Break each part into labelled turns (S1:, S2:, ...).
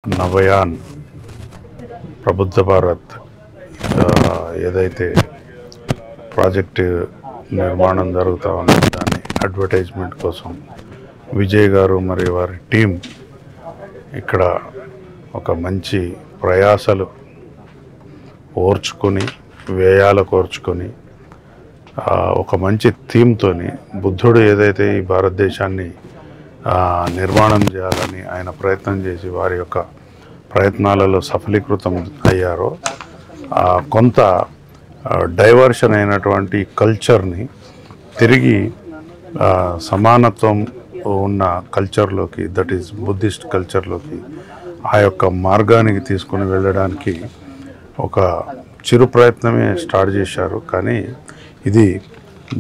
S1: నవయాన్ ప్రబుద్ధ భారత్ ఏదైతే ప్రాజెక్టు నిర్మాణం జరుగుతూ ఉందో దాన్ని అడ్వర్టైజ్మెంట్ కోసం విజయ్ గారు మరియు వారి టీం ఇక్కడ ఒక మంచి ప్రయాసలు ఓర్చుకొని వ్యయాలు కోర్చుకొని ఒక మంచి థీమ్తోని బుద్ధుడు ఏదైతే ఈ భారతదేశాన్ని నిర్మాణం చేయాలని ఆయన ప్రయత్నం చేసి వారి యొక్క ప్రయత్నాలలో సఫలీకృతం అయ్యారో కొంత డైవర్షన్ అయినటువంటి కల్చర్ని తిరిగి సమానత్వం ఉన్న కల్చర్లోకి, దట్ ఈస్ బుద్ధిస్ట్ కల్చర్లోకి ఆ యొక్క మార్గానికి తీసుకుని వెళ్ళడానికి ఒక చిరు ప్రయత్నమే స్టార్ట్ చేశారు. కానీ ఇది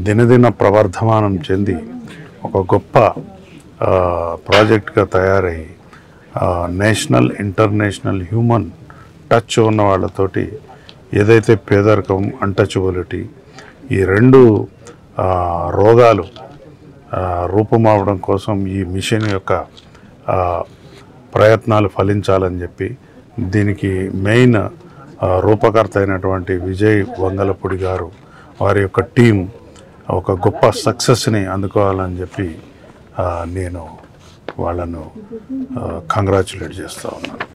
S1: దినదిన ప్రవర్ధమానం చెంది ఒక గొప్ప ప్రాజెక్ట్గా తయారై నేషనల్ ఇంటర్నేషనల్ హ్యూమన్ టచ్ ఉన్న వాళ్ళతోటి ఏదైతే పేదరికం, అన్టచబిలిటీ ఈ రెండు రోగాలు రూపుమావడం కోసం ఈ మిషన్ యొక్క ప్రయత్నాలు ఫలించాలని చెప్పి దీనికి మెయిన్ రూపకర్త అయినటువంటి విజయ్ వంగలపూడి గారు వారి యొక్క టీం ఒక గొప్ప సక్సెస్ని అందుకోవాలని చెప్పి నేను వాళ్ళను కంగ్రాచ్యులేట్ చేస్తూ ఉన్నాను.